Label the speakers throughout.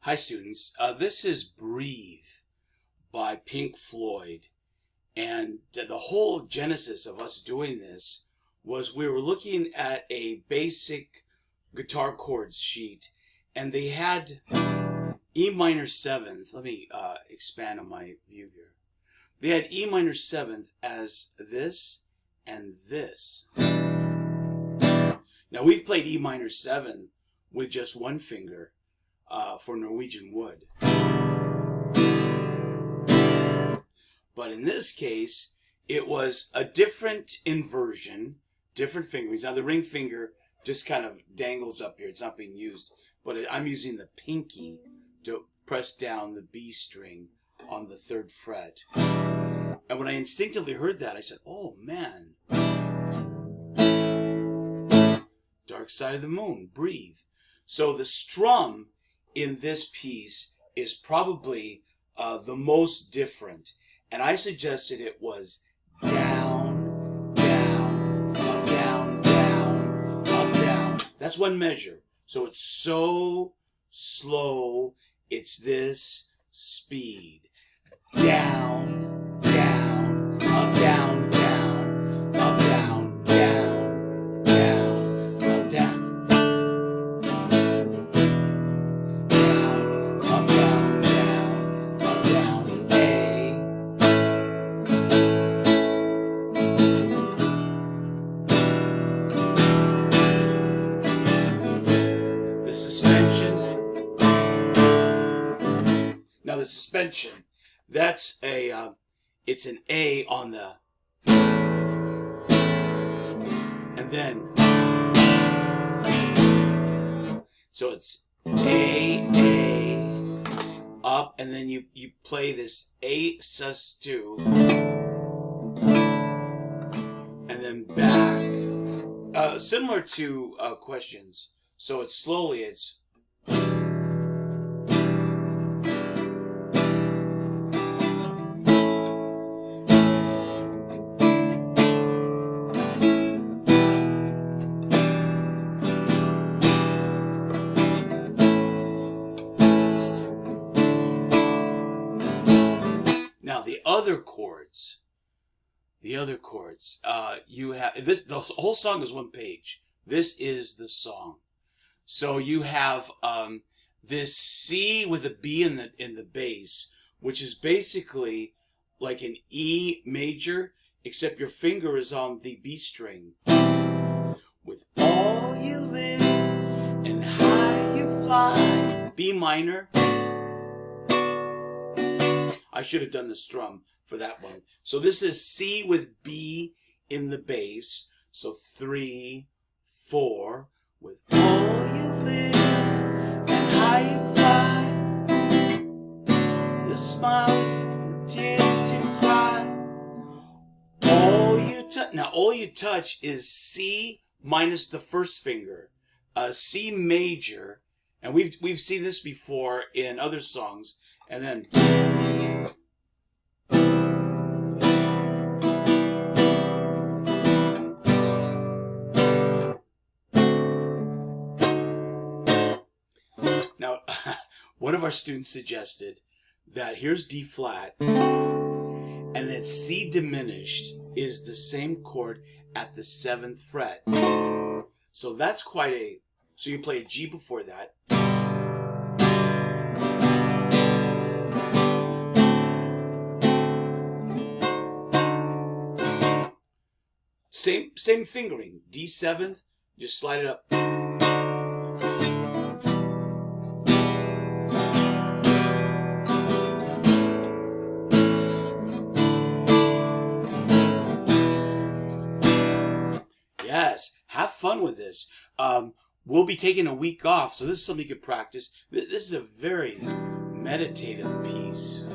Speaker 1: Hi students, this is Breathe by Pink Floyd, and the whole genesis of us doing this was we were looking at a basic guitar chords sheet, and they had E minor 7th. Let me expand on my view here. They had E minor 7th as this and this. Now we've played E minor 7 with just one finger for Norwegian wood. But in this case, it was a different inversion, different fingerings. Now the ring finger just kind of dangles up here. It's not being used. But I'm using the pinky to press down the B string on the 3rd fret. And when I instinctively heard that, I said, oh man. Dark Side of the Moon, Breathe. So the strum in this piece is probably the most different. And I suggested it was down, down, up, down, down, up, down. That's one measure. So it's so slow. It's this speed. Down, down, up, down, down, up, down, down, down, up, down. Now the suspension, that's it's an A on the, and then, so it's A, up, and then you play this A sus2, and then back, similar to questions. So it's slowly, it's, now the other chords, you have this. The whole song is one page. This is the song. So you have this C with a B in the bass, which is basically like an E major, except your finger is on the B string. With all you live and high you fly, B minor. I should have done the strum for that one. So this is C with B in the bass. So 3, 4. With all you live and how you fly, the smile, the tears you cry. All you touch. Now all you touch is C minus the 1st finger, C major, and we've seen this before in other songs, and then. Now, one of our students suggested that here's D flat, and that C diminished is the same chord at the 7th fret. So that's quite a, so you play a G before that. Same fingering, D 7th, just slide it up. Yes, have fun with this. We'll be taking a week off, so this is something you could practice. This is a very meditative piece.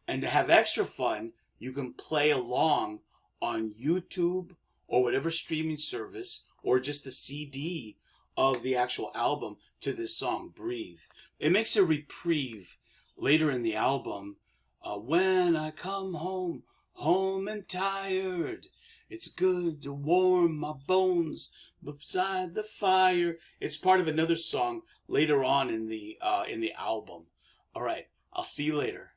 Speaker 1: And to have extra fun, you can play along on YouTube or whatever streaming service, or just the CD of the actual album to this song, Breathe. It makes a reprieve later in the album. When I come home and tired, It's good to warm my bones beside the fire. It's part of another song later on in the album. All right, I'll see you later.